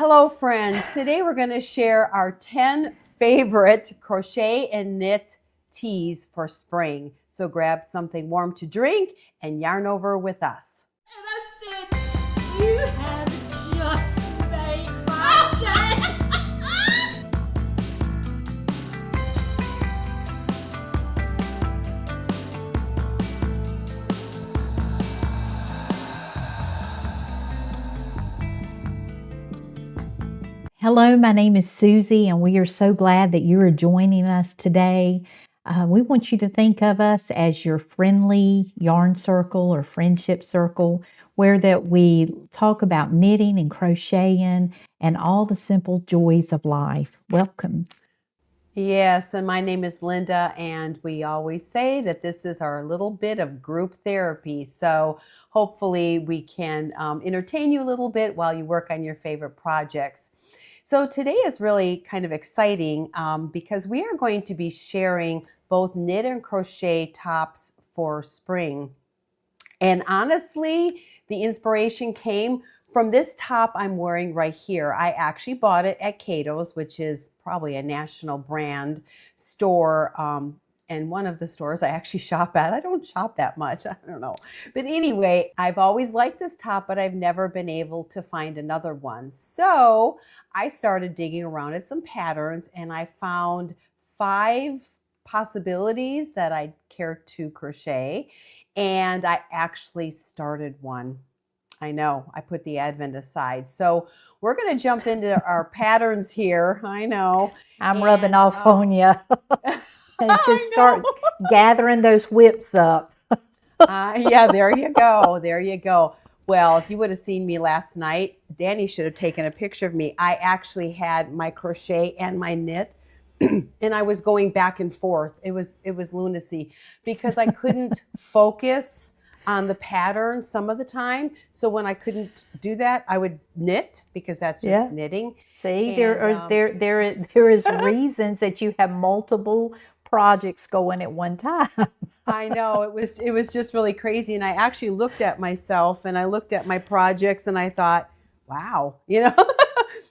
Hello, friends. Today we're going to share our 10 favorite crochet and knit teas for spring. So grab something warm to drink and yarn over with us. And that's it. You have just made my day. Hello, my name is Susie, and we are so glad that you are joining us today. We want you to think of us as your friendly yarn circle or friendship circle, where that we talk about knitting and crocheting and all the simple joys of life. Welcome. Yes, and my name is Linda, and we always say that this is our little bit of group therapy. So hopefully we can entertain you a little bit while you work on your favorite projects. So today is really kind of exciting because we are going to be sharing both knit and crochet tops for spring. And honestly, the inspiration came from this top I'm wearing right here. I actually bought it at Cato's, which is probably a national brand store. And one of the stores I actually shop at. I don't shop that much. I don't know. But anyway, I've always liked this top, but I've never been able to find another one. So I started digging around at some patterns and I found 5 possibilities that I'd care to crochet. And I actually started one. I know, I put the Advent aside. So we're going to jump into our patterns here. I know. I'm rubbing off on you and just start gathering those whips up. Yeah, there you go. There you go. Well, if you would have seen me last night, Danny should have taken a picture of me. I actually had my crochet and my knit and I was going back and forth. It was lunacy because I couldn't focus on the pattern some of the time. So when I couldn't do that, I would knit because that's just knitting. See, there is reasons that you have multiple projects going at one time. I know it was just really crazy. And I actually looked at myself and I looked at my projects and I thought, wow,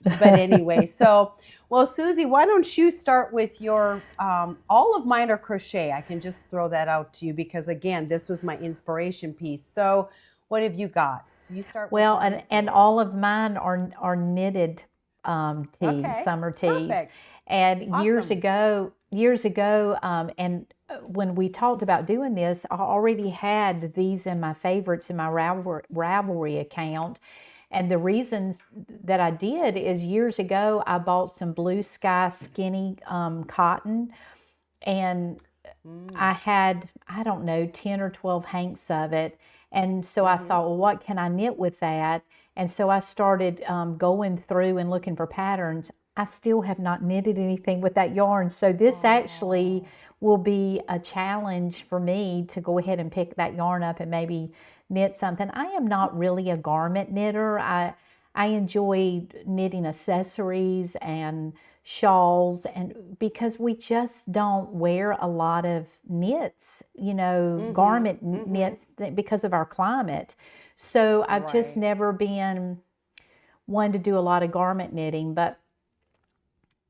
But anyway, so, well, Susie, why don't you start with your, all of mine are crochet. I can just throw that out to you because, again, this was my inspiration piece. So what have you got? So you start with and all of mine are knitted tees, summer tees. Perfect. And Awesome. years ago, and when we talked about doing this, I already had these in my favorites in my Ravelry account. And the reasons that I did is years ago, I bought some Blue Sky skinny cotton, and I had, I don't know, 10 or 12 hanks of it. And so I thought, well, what can I knit with that? And so I started going through and looking for patterns. I still have not knitted anything with that yarn. So this actually will be a challenge for me to go ahead and pick that yarn up and maybe knit something. I am not really a garment knitter. I enjoy knitting accessories and shawls, and because we just don't wear a lot of knits, garment knits because of our climate. So I've just never been one to do a lot of garment knitting, but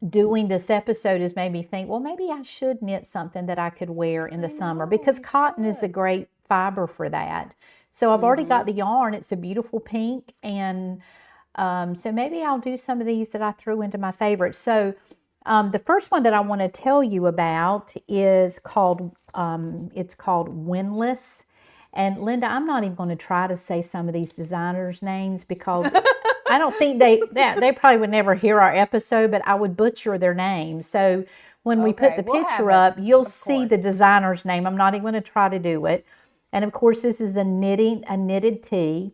doing this episode has made me think, well, maybe I should knit something that I could wear in the summer because cotton is a great fiber for that. So I've already got the yarn. It's a beautiful pink. And so maybe I'll do some of these that I threw into my favorites. So the first one that I want to tell you about is called, it's called Windless. And Linda, I'm not even going to try to say some of these designers' names because I don't think they probably would never hear our episode, but I would butcher their names. So when we put the picture up, you'll see the designer's name. I'm not even going to try to do it. And of course, this is a knitted tee.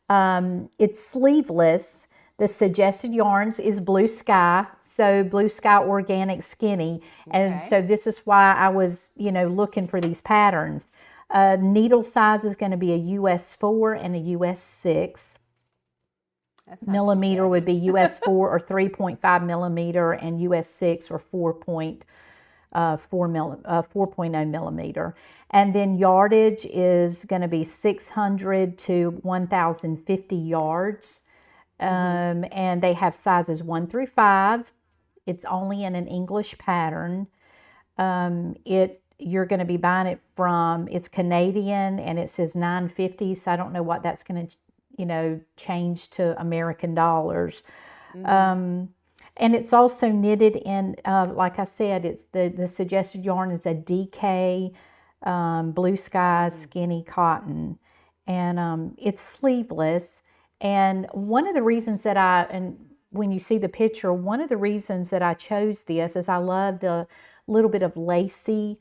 It's sleeveless. The suggested yarns is Blue Sky, so Blue Sky Organic Skinny. And so this is why I was, looking for these patterns. Needle size is going to be a US 4 and a US 6. Millimeter would be US 4 or 3.5 millimeter, and US 6 or 4.0 millimeter. And then yardage is going to be 600 to 1,050 yards. And they have sizes 1 through 5. It's only in an English pattern. You're going to be buying it from, it's Canadian, and it says $9.50, so I don't know what that's going to, change to American dollars. And it's also knitted in, like I said, it's the suggested yarn is a DK blue sky skinny cotton, and it's sleeveless. And one of the reasons that and when you see the picture, one of the reasons that I chose this is I love the little bit of lacy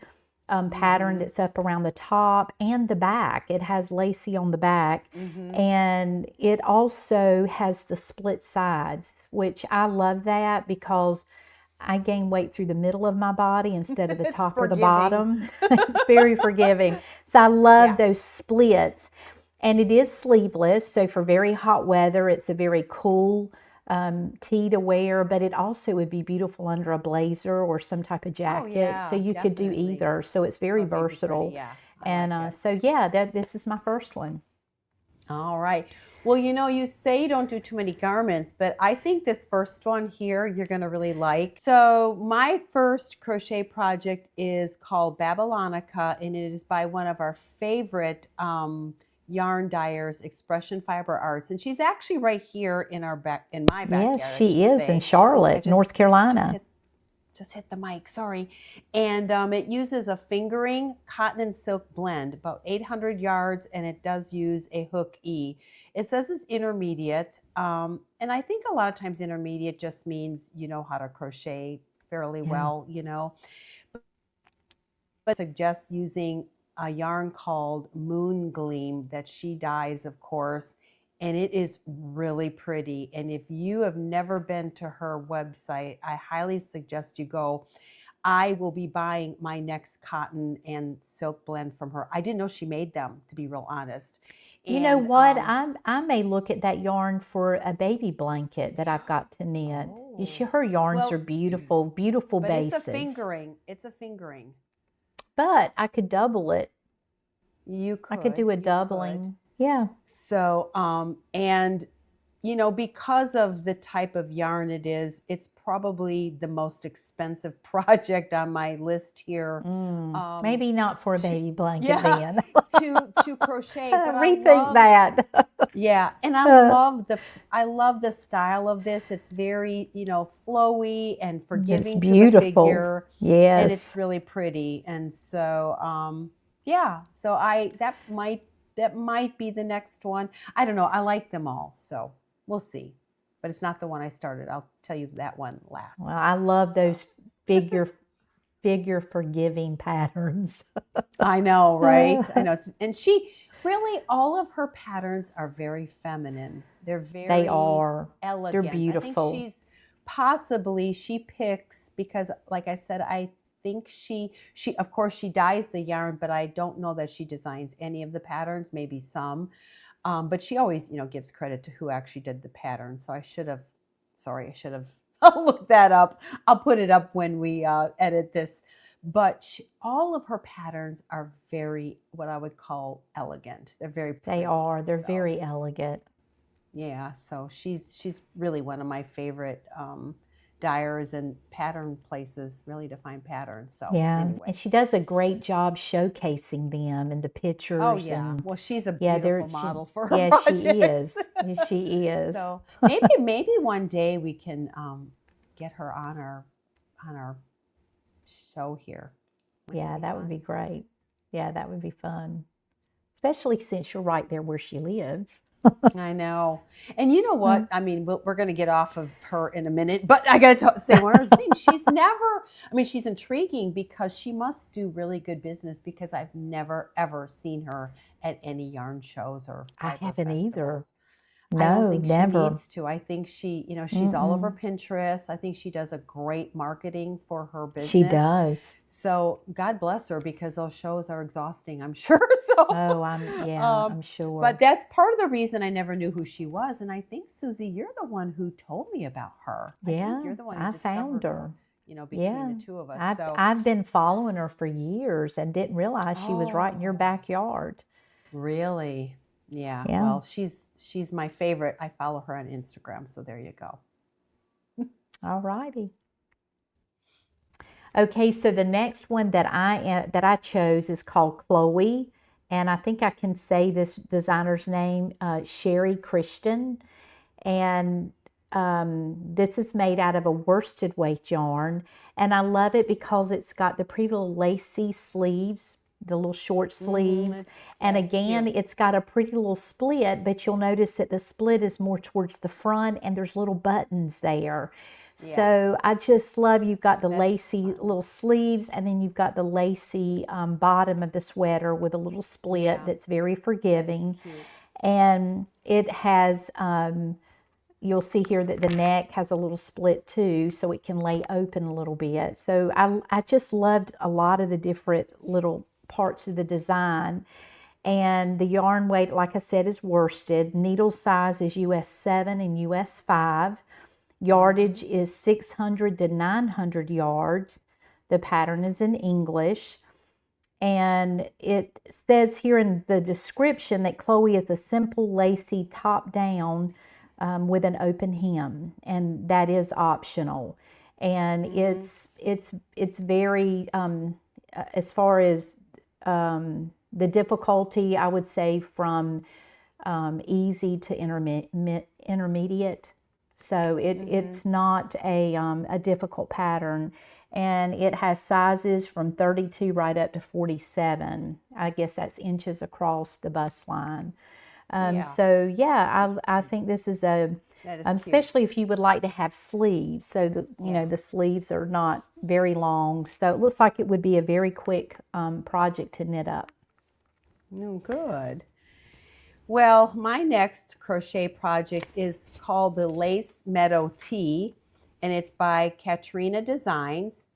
pattern that's up around the top and the back. It has lacy on the back, and it also has the split sides, which I love that because I gain weight through the middle of my body instead of the top or the bottom. It's very forgiving. So I love those splits. And it is sleeveless, so for very hot weather, it's a very cool tee to wear, but it also would be beautiful under a blazer or some type of jacket. So you could do either. So it's very versatile. And so this is my first one. All right. Well, you say you don't do too many garments, but I think this first one here you're going to really like. So my first crochet project is called Babylonica, and it is by one of our favorite yarn dyers, Expression Fiber Arts, and she's actually right here in my backyard. Yes, she is in Charlotte, North Carolina. Just hit the mic, sorry. And it uses a fingering cotton and silk blend, about 800 yards, and it does use a hook E. It says it's intermediate, and I think a lot of times intermediate just means you know how to crochet fairly well, But I suggest using a yarn called Moon Gleam that she dyes, of course, and it is really pretty. And if you have never been to her website, I highly suggest you go. I will be buying my next cotton and silk blend from her. I didn't know she made them, to be real honest. You know what? I may look at that yarn for a baby blanket that I've got to knit. Her yarns are beautiful, beautiful bases. It's a fingering. It's a fingering. But I could double it. You could. I could do a doubling. Yeah. So, and because of the type of yarn it is, it's probably the most expensive project on my list here. Maybe not for a baby blanket then. to crochet. But rethink that. Yeah, and I love the style of this. It's very flowy and forgiving. It's beautiful. To the figure. Yes, and it's really pretty. And so so that might be the next one. I don't know. I like them all, so we'll see. But it's not the one I started. I'll tell you that one last. Well, I love those figure forgiving patterns. I know, right? I know. And she really, all of her patterns are very feminine. They are elegant. They're beautiful. I think she picks, because like I said, I think she of course she dyes the yarn, but I don't know that she designs any of the patterns, maybe some. But she always, gives credit to who actually did the pattern. So I should have looked that up. I'll put it up when we edit this. But all of her patterns are very, what I would call elegant. They're very pretty. They are. They're very elegant. Yeah. So she's really one of my favorite dyers and pattern places, really to find patterns. So anyway. And she does a great job showcasing them in the pictures. Oh yeah, well she's a beautiful model for her projects. She is. She is. So maybe one day we can get her on our show here. That would be great. Yeah, that would be fun, especially since you're right there where she lives. I know. And you know what? I mean, we're going to get off of her in a minute, but I got to say one other thing. She's intriguing because she must do really good business, because I've never, ever seen her at any yarn shows or I haven't either. I don't think never. She needs to. I think she's all over Pinterest. I think she does a great marketing for her business. She does. So God bless her, because those shows are exhausting, I'm sure. So, I'm sure. But that's part of the reason I never knew who she was. And I think, Susie, you're the one who told me about her. Yeah, I think you're the one who found her. Between the two of us. I've been following her for years and didn't realize she was right in your backyard. Really? Yeah. Yeah. Well, she's my favorite. I follow her on Instagram, so there you go. All righty. Okay, so the next one that I chose is called Chloe, and I think I can say this designer's name, Sherry Christian, and this is made out of a worsted weight yarn, and I love it because it's got the pretty little lacy sleeves, the little short sleeves, and again, cute. it's got a pretty little split, but you'll notice that the split is more towards the front, and there's little buttons there. Yeah. So I just love, you've got the That's lacy fun. little sleeves, and then you've got the lacy bottom of the sweater with a little split Yeah. that's very forgiving. Cute. And it has, you'll see here that the neck has a little split too, so it can lay open a little bit. So I just loved a lot of the different little parts of the design. And the yarn weight, like I said, is worsted. Needle size is US 7 and US 5. Yardage is 600 to 900 yards. The pattern is in English. And it says here in the description that Chloe is a simple, lacy top down with an open hem, and that is optional. And it's very, as far as the difficulty, I would say from easy to intermediate. So it's not a difficult pattern, and it has sizes from 32 right up to 47. I guess that's inches across the bust line. So yeah, I think this is especially if you would like to have sleeves, so that you know the sleeves are not very long. So it looks like it would be a very quick project to knit up. Oh, good. Well, my next crochet project is called the Lace Meadow Tee, and it's by Katrina Designs.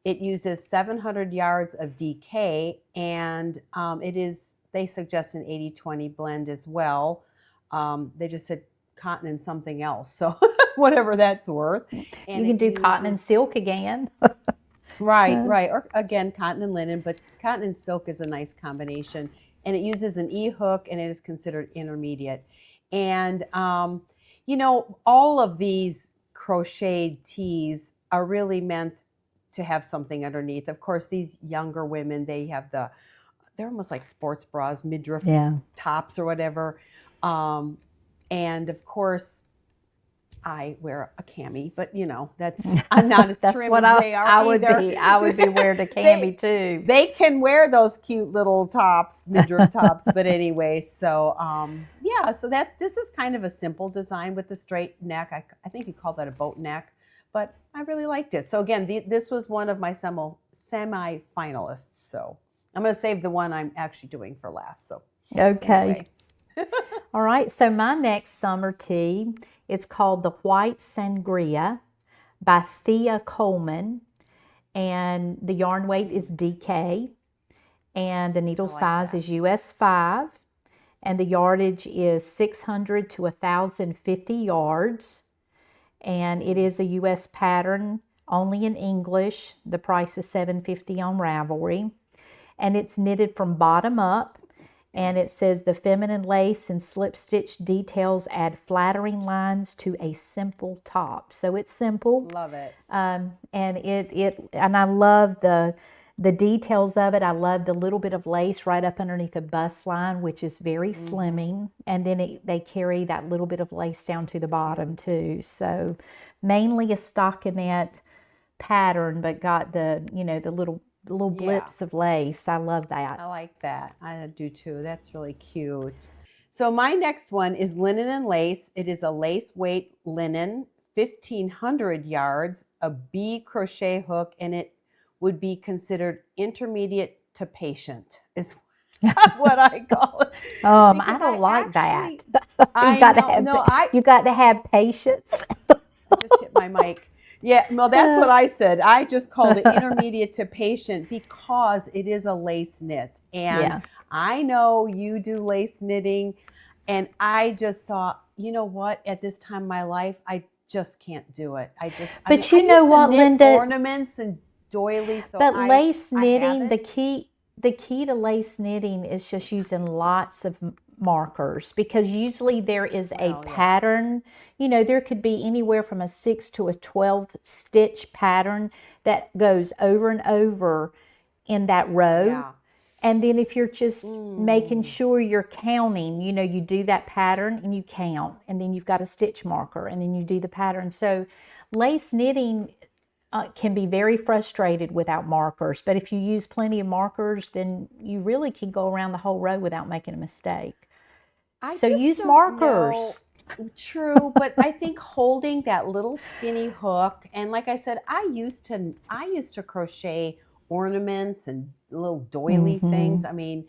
It uses 700 yards of DK, and they suggest an 80-20 blend as well. They just said cotton and something else, so whatever that's worth. And you can do cotton and silk again. Right. Or again, cotton and linen, but cotton and silk is a nice combination. And it uses an E-hook, and it is considered intermediate. And, all of these crocheted tees are really meant to have something underneath. Of course, these younger women, they're almost like sports bras, midriff tops or whatever. And of course, I wear a cami, but I'm not as That's trim what as they are I would either. be. I would be wearing a cami too. They can wear those cute little tops, midriff tops, but anyway, so so this is kind of a simple design with the straight neck. I think you call that a boat neck, but I really liked it. So again, this was one of my semi-finalists. So I'm going to save the one I'm actually doing for last. So okay. Anyway. All right, so my next summer tee, it's called the White Sangria by Thea Coleman, and the yarn weight is DK, and the needle size is US 5, and the yardage is 600 to 1,050 yards, and it is a US pattern, only in English. The price is $7.50 on Ravelry, and it's knitted from bottom up. And it says the feminine lace and slip stitch details add flattering lines to a simple top. So it's simple. Love it. And I love the details of it. I love the little bit of lace right up underneath the bust line, which is very slimming. And then they carry that little bit of lace down to the bottom too. So mainly a stockinette pattern, but got the little blips of lace. I love that. I like that. I do too. That's really cute. So my next one is linen and lace. It is a lace weight linen, 1,500 yards, a B crochet hook, and it would be considered intermediate to patient is what I call it. I don't like that. You got to have patience. I just hit my mic. Yeah, well, that's what I said. I just called it intermediate to patient because it is a lace knit. And I know you do lace knitting, and I just thought, you know what, at this time in my life, I just can't do it. But you know what, Linda? Ornaments and doilies. But lace knitting, the key to lace knitting is just using lots of markers, because usually there is a Well, yeah. pattern. There could be anywhere from a 6 to a 12 stitch pattern that goes over and over in that row. Yeah. And then if you're just making sure you're counting, you do that pattern and you count, and then you've got a stitch marker, and then you do the pattern. So lace knitting can be very frustrated without markers, but if you use plenty of markers, then you really can go around the whole row without making a mistake. So just use don't markers. know. True, but I think holding that little skinny hook, and like I said, I used to crochet ornaments and little doily things. I mean,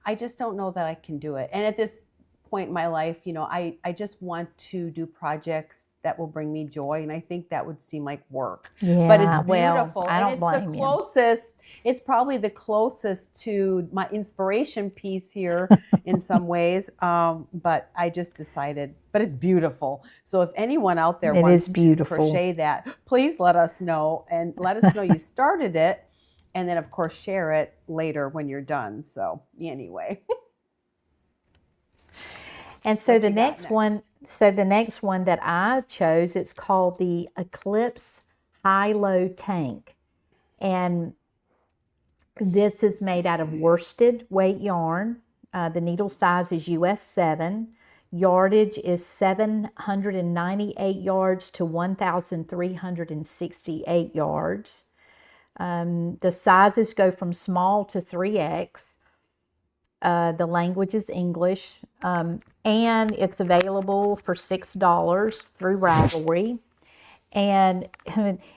I just don't know that I can do it. And at this point in my life, I just want to do projects that will bring me joy, and I think that would seem like work. Yeah, But it's well, beautiful, I and don't it's the blame you. closest. It's probably the closest to my inspiration piece here in some ways. But I just decided, but it's beautiful. So if anyone out there It wants is beautiful. to crochet that, please let us know, and let us know you started it, and then of course share it later when you're done. So anyway. And so What the you got next one, the next one that I chose, it's called the Eclipse High-Low Tank. And this is made out of worsted weight yarn. The needle size is US 7. Yardage is 798 yards to 1,368 yards. The sizes go from small to 3X. The language is English, and it's available for $6 through Ravelry. And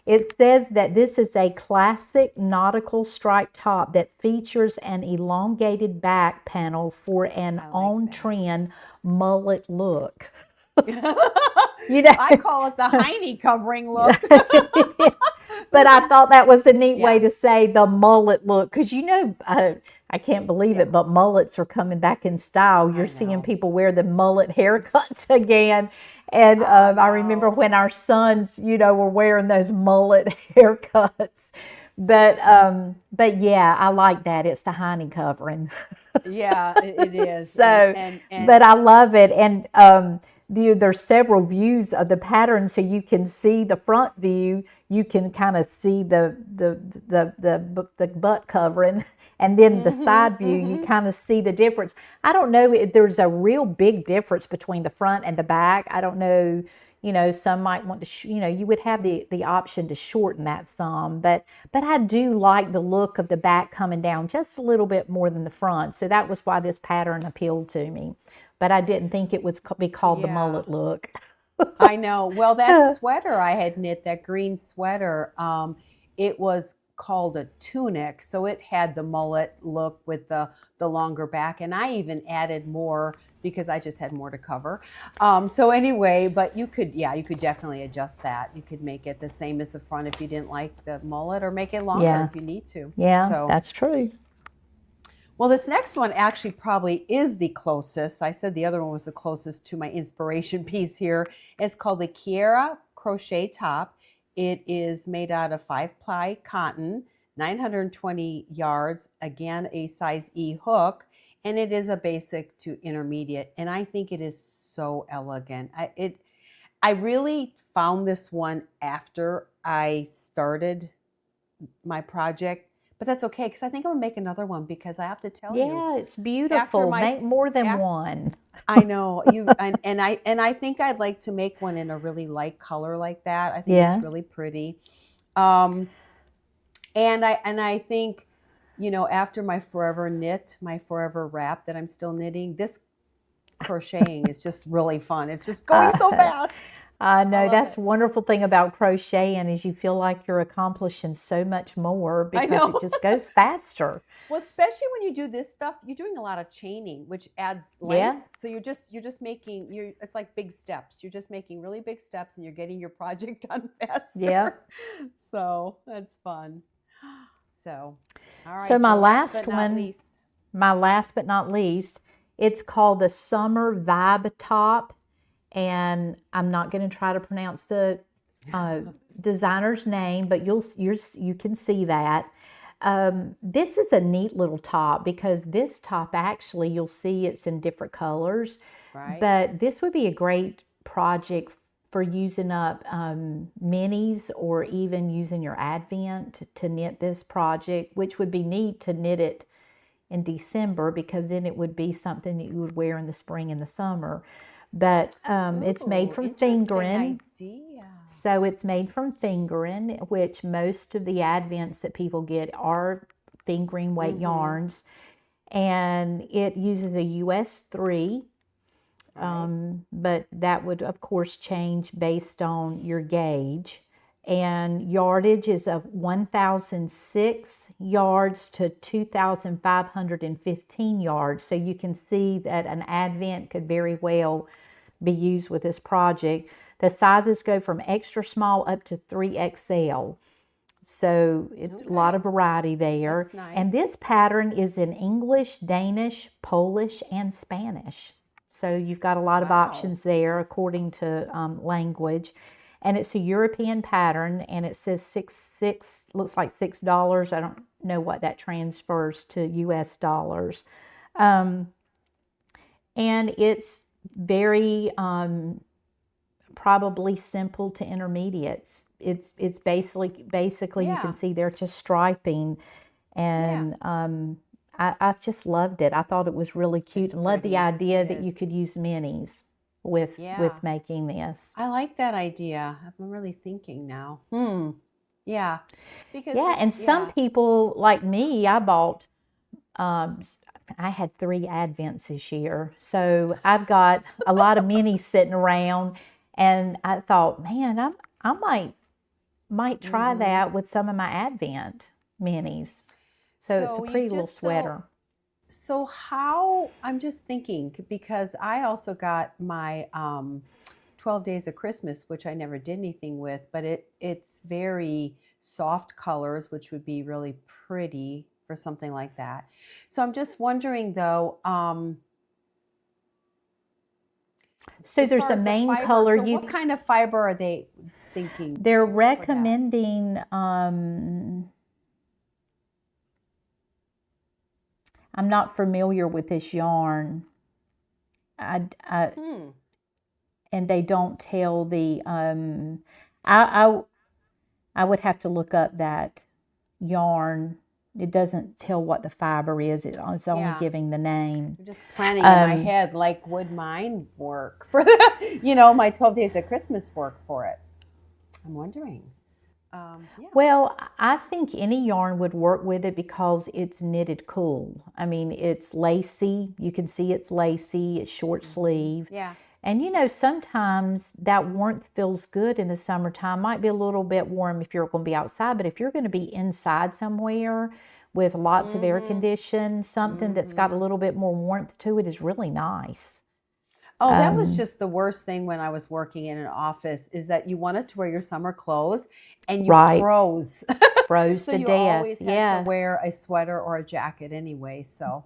it says that this is a classic nautical stripe top that features an elongated back panel for an on-trend mullet look. I call it the hiney covering look. But I thought that was a neat way to say the mullet look, because I can't believe it, but mullets are coming back in style. You're seeing people wear the mullet haircuts again. And I remember when our sons, were wearing those mullet haircuts. But yeah, I like that. It's the hiney covering. Yeah, it is. So, but I love it. And there's several views of the pattern, so you can see the front view. You can kind of see the butt covering, and then the side view. You kind of see the difference. I don't know if there's a real big difference between the front and the back. I don't know. Some might want to, you would have the option to shorten that some, but I do like the look of the back coming down just a little bit more than the front. So that was why this pattern appealed to me. But I didn't think it would be called the mullet look. I know. Well, that sweater I had knit, that green sweater, it was called a tunic. So it had the mullet look with the longer back. And I even added more because I just had more to cover. So anyway, but you could definitely adjust that. You could make it the same as the front if you didn't like the mullet, or make it longer if you need to. Yeah, so that's true. Well, this next one actually probably is the closest. I said the other one was the closest to my inspiration piece here. It's called the Kiara Crochet Top. It is made out of 5-ply cotton, 920 yards, again, a size E hook, and it is a basic to intermediate. And I think it is so elegant. I really found this one after I started my project. But that's okay, because I think I'm going to make another one, because I have to tell you. Yeah, it's beautiful. Make more than one. I know. And I think I'd like to make one in a really light color like that. I think it's really pretty. And I think, after my forever knit, my forever wrap that I'm still knitting, this crocheting is just really fun. It's just going so fast. I know, that's the wonderful thing about crocheting, is you feel like you're accomplishing so much more because it just goes faster. Well, especially when you do this stuff, you're doing a lot of chaining, which adds length. Yeah. So you're just making it's like big steps. You're just making really big steps, and you're getting your project done faster. Yeah. So that's fun. So, all right. So my last but not least, it's called the Summer Vibe Top. And I'm not going to try to pronounce the designer's name, but you can see that. This is a neat little top because this top actually, you'll see it's in different colors, Right. but this would be a great project for using up minis or even using your Advent to knit this project, which would be neat to knit it in December because then it would be something that you would wear in the spring and the summer. But it's made Ooh, from interesting fingering. idea. So it's made from fingering, which most of the Advents that people get are fingering weight yarns. And it uses a US 3, Right. but that would, of course, change based on your gauge. And yardage is of 1,006 yards to 2,515 yards. So you can see that an Advent could very well be used with this project. The sizes go from extra small up to 3XL. So a lot of variety there. That's nice. And this pattern is in English, Danish, Polish, and Spanish. So you've got a lot of options there according to language. And it's a European pattern, and it says looks like $6. I don't know what that transfers to US dollars. And it's very probably simple to intermediates. It's basically you can see there just striping, and I just loved it. I thought it was really cute and loved the idea that you could use minis with making this. I like that idea. I'm really thinking now. Yeah. Because and some people like me, I bought I had 3 Advents this year. So I've got a lot of minis sitting around, and I thought, man, I might try that with some of my Advent minis. So it's a pretty little sweater. So how, I'm just thinking, because I also got my 12 Days of Christmas, which I never did anything with, but it's very soft colors, which would be really pretty for something like that. So I'm just wondering though, so there's a main color. What kind of fiber are they thinking? They're recommending, I'm not familiar with this yarn. And they don't tell the, I would have to look up that yarn. It doesn't tell what the fiber is. It's only giving the name. I'm just planning in my head, like, would mine work for my 12 Days of Christmas work for it? I'm wondering. Well, I think any yarn would work with it because it's knitted cool. I mean, it's lacy. You can see it's lacy. It's short sleeve. Yeah. And sometimes that warmth feels good in the summertime. Might be a little bit warm if you're going to be outside, but if you're going to be inside somewhere with lots of air condition, something that's got a little bit more warmth to it is really nice. Oh, that was just the worst thing when I was working in an office, is that you wanted to wear your summer clothes and you froze. Froze so to you death. always had to wear a sweater or a jacket anyway. So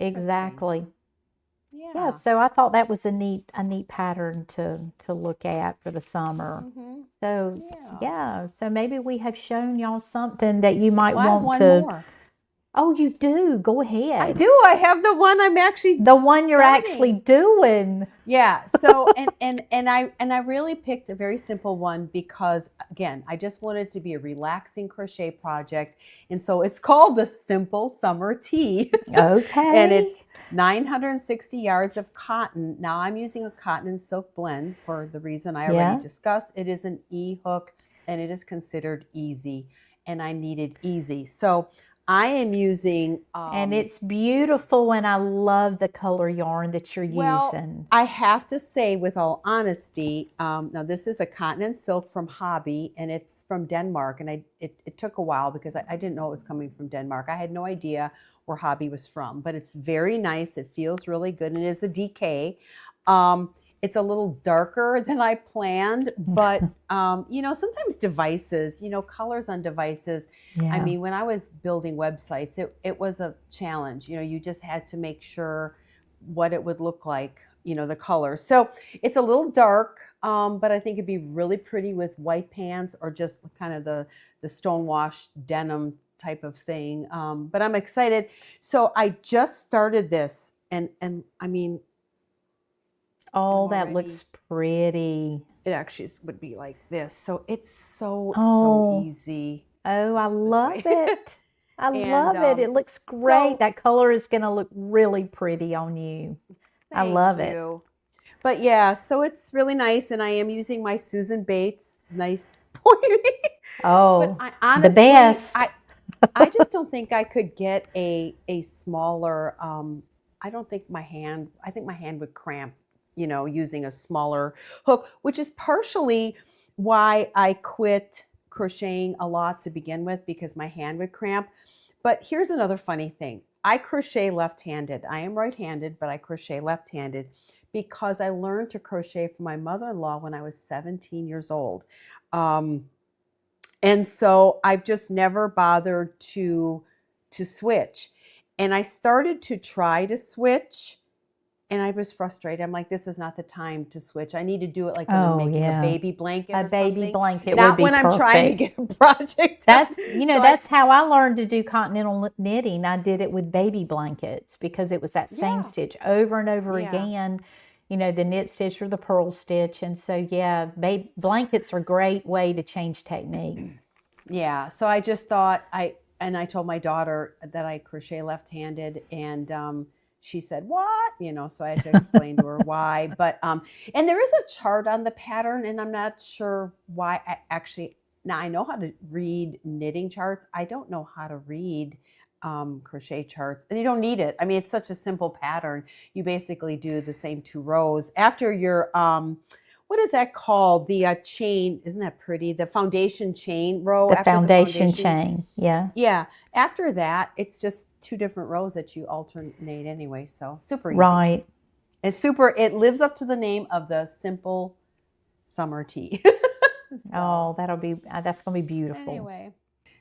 exactly. Yeah, so I thought that was a neat pattern to look at for the summer. So so maybe we have shown y'all something that you might want to. More. Oh, you do? Go ahead. I do. I have the one I'm actually the one you're actually doing. Yeah. So and I really picked a very simple one because, again, I just wanted it to be a relaxing crochet project, and so it's called the Simple Summer Tee. Okay. And it's 960 yards of cotton. Now I'm using a cotton and silk blend for the reason I already discussed. It is an E-hook, and it is considered easy, and I needed easy. So I am using... and it's beautiful, and I love the color yarn that you're using. I have to say, with all honesty, now this is a cotton and silk from Hobby, and it's from Denmark, and it took a while because I didn't know it was coming from Denmark. I had no idea where Hobby was from, but it's very nice. It feels really good, and it is a DK. It's a little darker than I planned, but sometimes devices, colors on devices. Yeah. I mean, when I was building websites, it was a challenge. You just had to make sure what it would look like, the color. So it's a little dark, but I think it'd be really pretty with white pants or just kind of the stonewashed denim type of thing. But I'm excited. So I just started this, and I mean, Oh, I'm that already, looks pretty. it actually would be like this. So it's so Oh, easy. oh, I Let's put it this love way. it. I And love it. It looks great. so That color is going to look really pretty on you. I thank love it. you. But yeah, so it's really nice, and I am using my Susan Bates nice pointy. But Oh, I the honestly, best. I just don't think I could get a smaller. I don't think my hand. I think my hand would cramp. Using a smaller hook, which is partially why I quit crocheting a lot to begin with, because my hand would cramp. But here's another funny thing. I crochet left-handed. I am right-handed, but I crochet left-handed because I learned to crochet from my mother-in-law when I was 17 years old. Um, and so I've just never bothered to switch. And I started to try to switch, and I was frustrated. I'm like, this is not the time to switch. I need to do it like when I'm Oh, making a yeah. baby blanket A or baby something, blanket would not be when I'm trying to perfect. get a project done. That's, So that's how I learned to do continental knitting. I did it with baby blankets because it was that same yeah, stitch over and over yeah. again, the knit stitch or the purl stitch. And so, yeah, blankets are a great way to change technique. Yeah, so I just thought I told my daughter that I crochet left-handed, and she said, "What?" So I had to explain to her why. But and there is a chart on the pattern, and I'm not sure why. Now I know how to read knitting charts. I don't know how to read crochet charts, and you don't need it. I mean, it's such a simple pattern. You basically do the same 2 rows after your what is that called? The chain, isn't that pretty? The foundation chain row The after the foundation foundation. chain. Yeah. Yeah. After that, it's just 2 different rows that you alternate anyway. So super easy. Right. It lives up to the name of the simple summer tea. Oh, So that's going to be beautiful. anyway,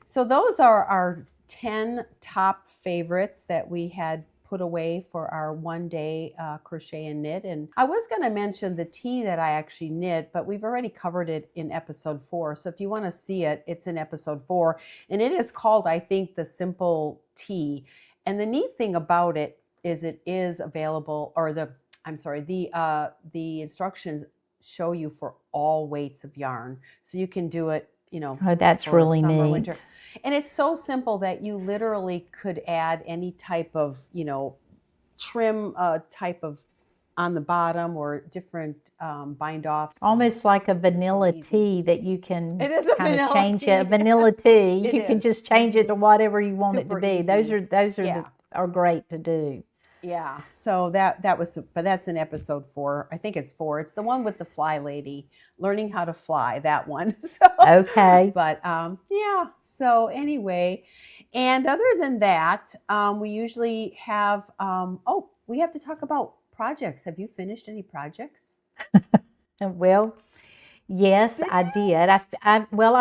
so those are our 10 top favorites that we had put away for our 1 day crochet and knit. And I was going to mention the tea that I actually knit, but we've already covered it in episode 4. So if you want to see it, it's in episode 4. And it is called, I think, the Simple Tea. And the neat thing about it is available, or the instructions show you for all weights of yarn. So you can do it, Oh, that's for really summer, neat. winter. And it's so simple that you literally could add any type of, trim type of on the bottom, or different bind offs. Almost like a it's just vanilla really easy. tea that you can It is a kind of vanilla change tea. it. Vanilla tea, It you can is. just change it to whatever you want it to Super be. Those easy. are Yeah. are great to do. Yeah. So but that's in episode 4. I think it's 4. It's the one with the fly lady learning how to fly, that one. So Okay. but yeah. So anyway, and other than that, we usually have we have to talk about projects. Have you finished any projects? Well, yes, Did I you? did. I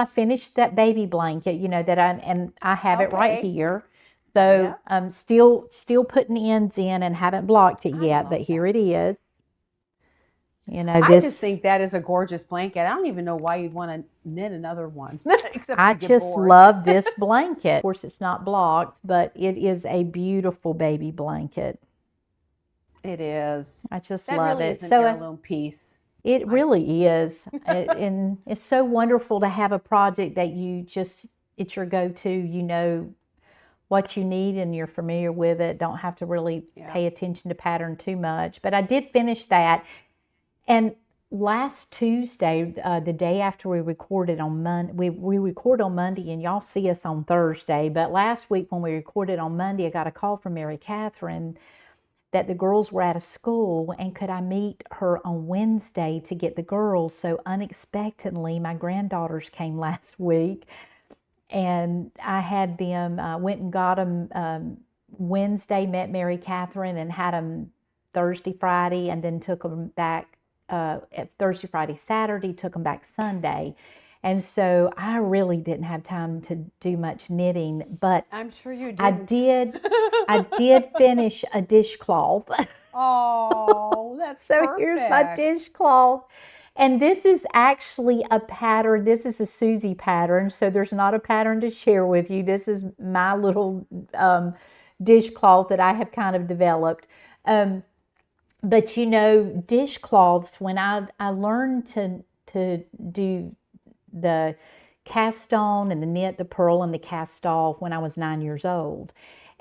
finished that baby blanket, and I have it right Okay. here. So Yeah. I'm still putting ends in and haven't blocked it I yet, but love here that. it is. I just This think that is a gorgeous blanket. I don't even know why you'd want to knit another one, except I you get just bored. love this blanket. Of course, it's not blocked, but it is a beautiful baby blanket. It is. I just That love really it. is an So heirloom piece. it really is. And it's so wonderful to have a project that it's your go-to, what you need and you're familiar with it. Don't have to really Yeah. pay attention to pattern too much. But I did finish that. And last Tuesday, the day after we recorded on Monday, we record on Monday and y'all see us on Thursday. But last week when we recorded on Monday, I got a call from Mary Catherine that the girls were out of school and could I meet her on Wednesday to get the girls. So unexpectedly, my granddaughters came last week and I had them, went and got them Wednesday, met Mary Catherine and had them Thursday, Friday, and then took them back Thursday, Friday, Saturday, took them back Sunday. And so I really didn't have time to do much knitting, but I'm sure you didn't. I did finish a dishcloth. Oh, that's So perfect. here's my dishcloth. And this is actually a pattern. This is a Susie pattern, so there's not a pattern to share with you. This is my little dishcloth that I have kind of developed. But you know, dishcloths, when I learned to do the cast on and the knit, the purl, and the cast off when I was 9 years old.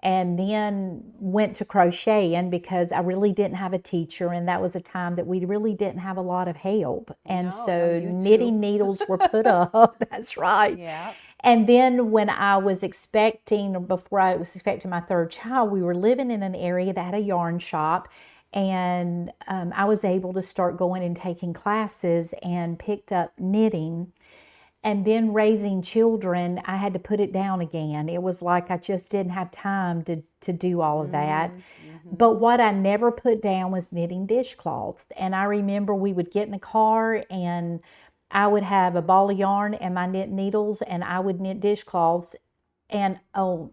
And then went to crocheting because I really didn't have a teacher, and that was a time that we really didn't have a lot of help. And so knitting needles were put up. That's right. Yeah. And then when I was expecting, or before I was expecting my third child, we were living in an area that had a yarn shop. And I was able to start going and taking classes and picked up knitting. And then raising children, I had to put it down again. It was like I just didn't have time to do all of that. Mm-hmm. But what I never put down was knitting dishcloths. And I remember we would get in the car and I would have a ball of yarn and my knit needles, and I would knit dishcloths. And oh,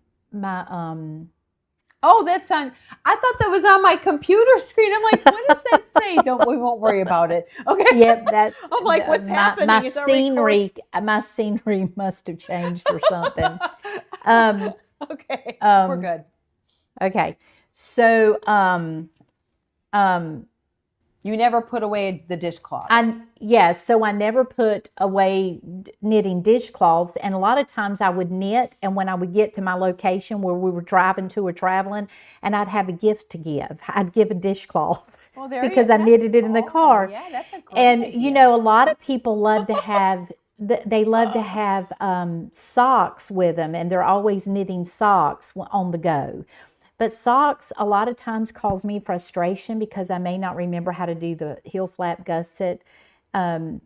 that's on. I thought that was on my computer screen. I'm like, what does that say? We won't worry about it. Okay. Yep, that's. I'm like, what's happening? My scenery must have changed or something. Okay, we're good. Okay, so you never put away the dishcloth. So I never put away knitting dishcloths, and a lot of times I would knit, and when I would get to my location where we were driving to or traveling, and I'd have a gift to give. I'd give a dishcloth because I knitted it in the car. Yeah, that's a great And idea. you know, a lot of people love to have socks with them, and they're always knitting socks on the go. But socks a lot of times cause me frustration because I may not remember how to do the heel flap gusset. And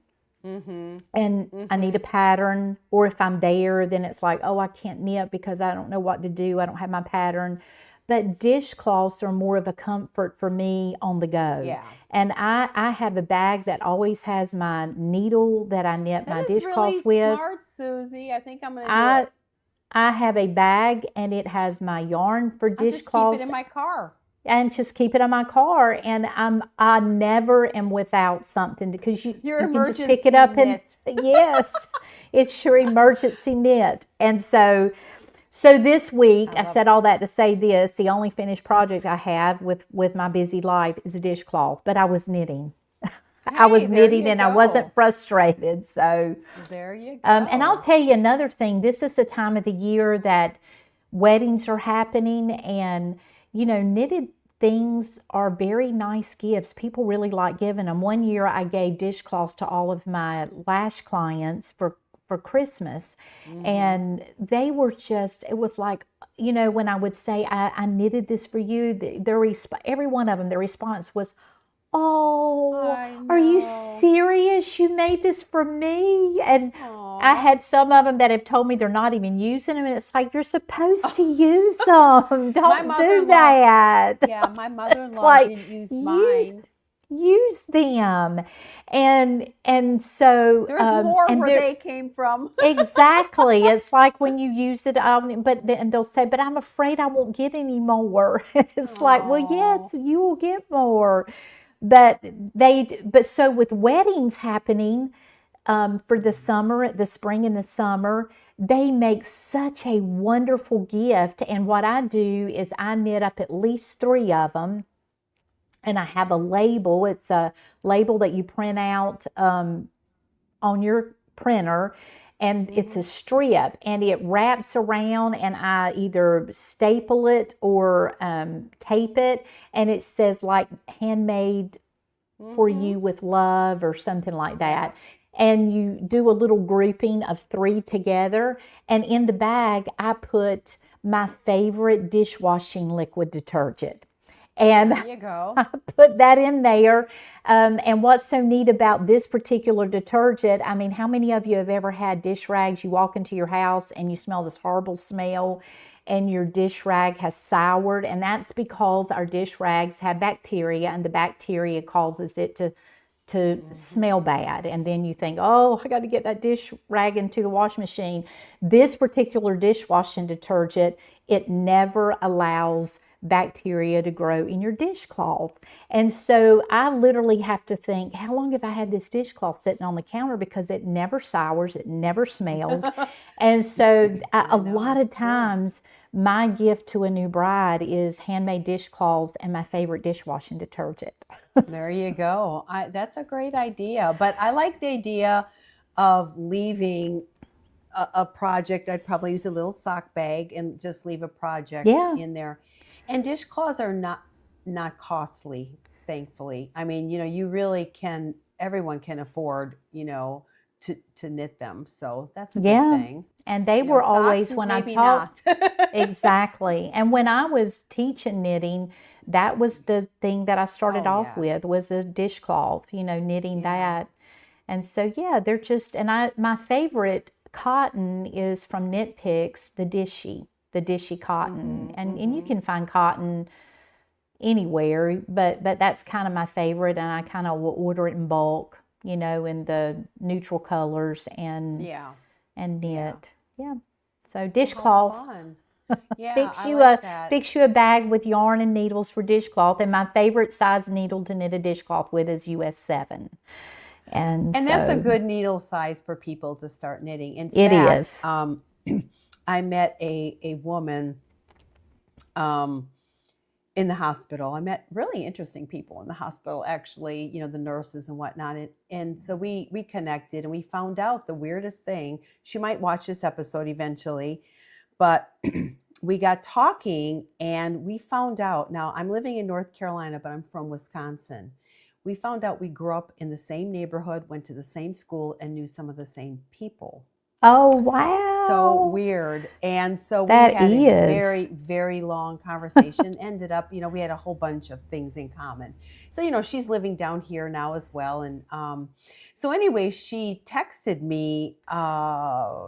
I need a pattern, or if I'm there, then it's like, oh, I can't knit because I don't know what to do. I don't have my pattern. But dishcloths are more of a comfort for me on the go. Yeah. And I have a bag that always has my needle that I knit my dishcloths really with. Smart, Susie. I think I'm going to do it. I have a bag and it has my yarn for dishcloths. I'll just keep it in my car. And just keep it in my car, and I never am without something because you can just pick it up knit. And yes, it's your emergency knit. And so this week I said all that to say this: the only finished project I have with my busy life is a dishcloth, but I was knitting. I was knitting and I wasn't frustrated. So there you go. And I'll tell you another thing. This is the time of the year that weddings are happening, and you know, knitted things are very nice gifts. People really like giving them. One year I gave dishcloths to all of my lash clients for Christmas. And they were just, it was like, you know, when I would say, I knitted this for you, every one of them, their response was, oh, are you serious? You made this for me? And I had some of them that have told me they're not even using them. And it's like, you're supposed to use them. Don't do that. Yeah, my mother-in-law didn't use mine. Use them. And so there's more where they came from. Exactly. It's like when you use it, and they'll say, but I'm afraid I won't get any more. It's like, well, yes, you will get more. But so with weddings happening for the summer, the spring and the summer, they make such a wonderful gift. And what I do is I knit up at least 3 of them. And I have a label. It's a label that you print out on your printer. And it's a strip, and it wraps around, and I either staple it or tape it, and it says like handmade for you with love or something like that. And you do a little grouping of 3 together, and in the bag I put my favorite dishwashing liquid detergent. And there you go. I put that in there. And what's so neat about this particular detergent, I mean, how many of you have ever had dish rags? You walk into your house and you smell this horrible smell and your dish rag has soured. And that's because our dish rags have bacteria, and the bacteria causes it to smell bad. And then you think, oh, I got to get that dish rag into the washing machine. This particular dishwashing detergent, it never allows bacteria to grow in your dishcloth. And so I literally have to think, how long have I had this dishcloth sitting on the counter, because it never sours, it never smells. And so a lot of times my gift to a new bride is handmade dishcloths and my favorite dishwashing detergent. There you go. That's a great idea. But I like the idea of leaving a project. I'd probably use a little sock bag and just leave a project Yeah. in there. And dishcloths are not costly, thankfully. I mean, you really can, everyone can afford, to knit them. So that's a good thing. And they were always, Socks, when I maybe taught, not. exactly. And when I was teaching knitting, that was the thing that I started Oh, off yeah. with, was a dishcloth, knitting that. And so, yeah, they're just, and my favorite cotton is from Knit Picks, the dishy cotton. And you can find cotton anywhere, but that's kind of my favorite, and I kind of will order it in bulk, in the neutral colors and knit. Yeah. So dishcloth. Fun. Yeah, Fix I you like a that. fix you a bag with yarn and needles for dishcloth, and my favorite size needle to knit a dishcloth with is US 7. And so that's a good needle size for people to start knitting. In it fact, is. I met a woman in the hospital. I met really interesting people in the hospital, actually, the nurses and whatnot. And so we connected, and we found out the weirdest thing. She might watch this episode eventually, but we got talking, and we found out, now I'm living in North Carolina, but I'm from Wisconsin. We found out we grew up in the same neighborhood, went to the same school, and knew some of the same people. Oh, wow. So weird. And so we That had a is. very, very long conversation. Ended up, we had a whole bunch of things in common. So, she's living down here now as well. And so anyway, she texted me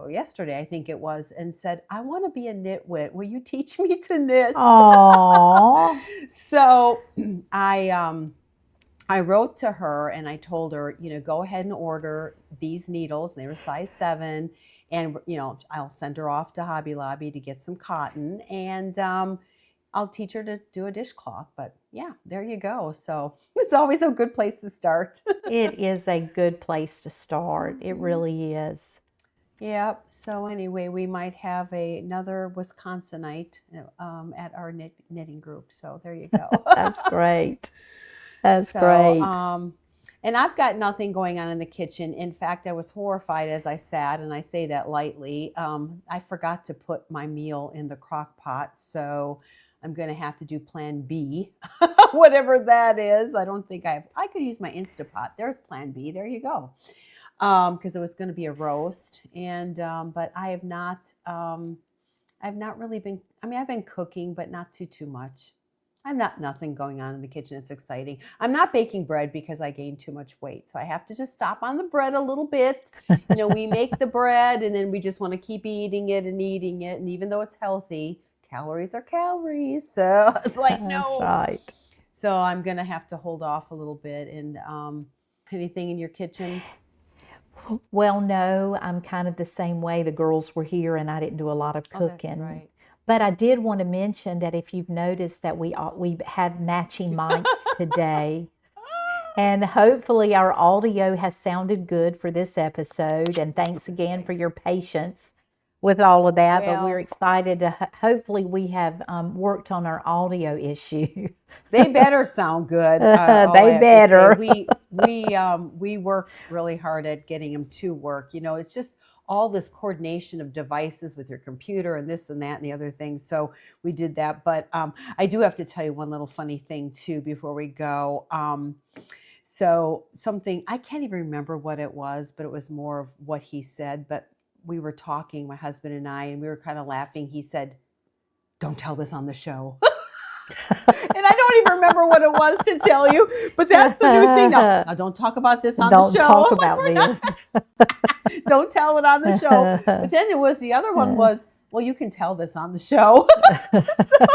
yesterday, I think it was, and said, I want to be a knitwit. Will you teach me to knit? Aww. So I wrote to her and I told her, go ahead and order these needles. They were size 7. And, I'll send her off to Hobby Lobby to get some cotton. And I'll teach her to do a dishcloth. But yeah, there you go. So it's always a good place to start. It is a good place to start. It really is. Yep. So anyway, we might have another Wisconsinite at our knitting group. So there you go. That's great. That's great. And I've got nothing going on in the kitchen. In fact, I was horrified as I sat, and I say that lightly. I forgot to put my meal in the crock pot, so I'm going to have to do plan B, whatever that is. I don't think I could use my Instapot. There's plan B. There you go. Because it was going to be a roast, and but I've not really been. I mean, I've been cooking, but not too much. I've nothing going on in the kitchen. It's exciting. I'm not baking bread because I gained too much weight. So I have to just stop on the bread a little bit. We make the bread, and then we just want to keep eating it and eating it. And even though it's healthy, calories are calories. So it's like, no. That's right. So I'm going to have to hold off a little bit. And anything in your kitchen? Well, no, I'm kind of the same way. The girls were here and I didn't do a lot of cooking. Oh, that's right. But I did want to mention that if you've noticed that we had matching mics today, and hopefully our audio has sounded good for this episode. And thanks again for your patience with all of that. But we're excited to hopefully we have worked on our audio issue. They better sound good. They better. We worked really hard at getting them to work. It's just all this coordination of devices with your computer and this and that and the other things. So we did that. But I do have to tell you one little funny thing too before we go. So something, I can't even remember what it was, but it was more of what he said. But we were talking, my husband and I, and we were kind of laughing. He said, "Don't tell this on the show." And I don't even remember what it was to tell you, but that's the new thing now. Now don't talk about this on the show. Don't talk about this. Don't tell it on the show. But then it was, the other one was, well, you can tell this on the show. So,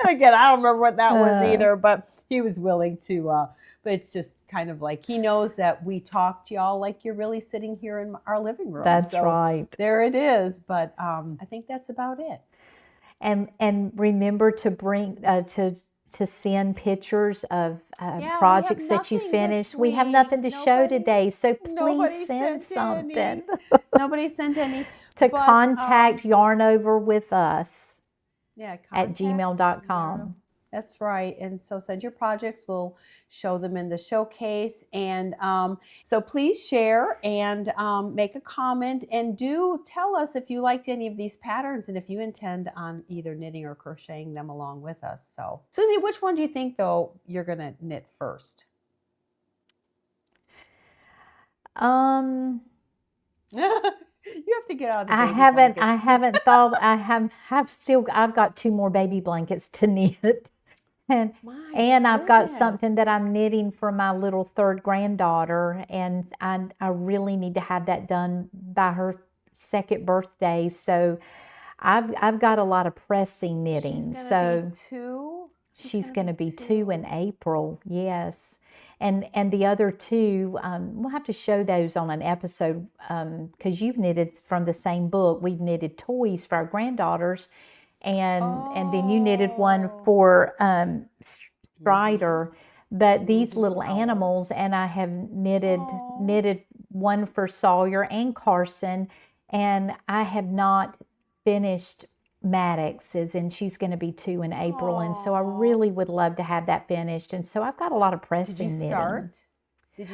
again, I don't remember what that was either, but he was willing to, but it's just kind of like, he knows that we talk to y'all like you're really sitting here in our living room. That's right. There it is. But I think that's about it. And remember to bring to send pictures of Yeah, we have projects that you nothing this finished. We have nothing to week. show today, so Nobody please send sent any. something Nobody sent any. to But, contactyarnoverwithus yeah, at contact gmail.com. That's right. And so send your projects. We'll show them in the showcase. And so please share and make a comment, and do tell us if you liked any of these patterns and if you intend on either knitting or crocheting them along with us. So Susie, which one do you think though you're going to knit first? You have to get out of the baby blanket. I haven't thought. I've got 2 more baby blankets to knit. And I've got something that I'm knitting for my little 3rd granddaughter, and I really need to have that done by her 2nd birthday. So I've got a lot of pressing knitting. She's going to be 2 in April. Yes. And the other 2, we'll have to show those on an episode, because you've knitted from the same book. We've knitted toys for our granddaughters. And then you knitted one for Strider, but these little animals, and I have knitted one for Sawyer and Carson, and I have not finished Maddox's, and she's going to be 2 in April, and so I really would love to have that finished. And so I've got a lot of pressing knitting.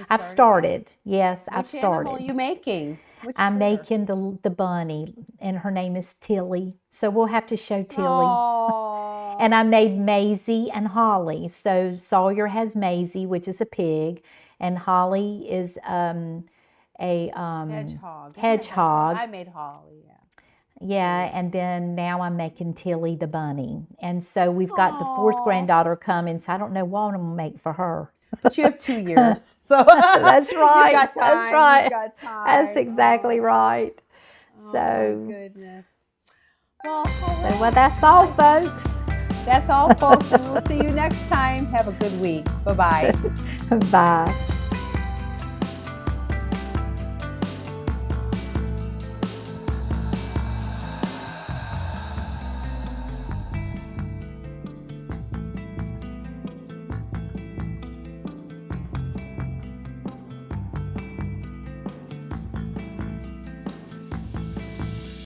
I've started. Yes, I've started. Which animal are you making? I'm making the bunny, and her name is Tilly. So we'll have to show Tilly. Aww. And I made Maisie and Holly. So Sawyer has Maisie, which is a pig, and Holly is a hedgehog. I made Holly, yeah. Yeah, and then now I'm making Tilly the bunny. And so we've got the 4th granddaughter coming, so I don't know what I'm going to make for her. But you have 2 years, so that's right. You've got time. That's right. You've got time. That's exactly right. So, my goodness. Well, that's all, folks. That's all, folks. And we'll see you next time. Have a good week. Bye-bye. Bye.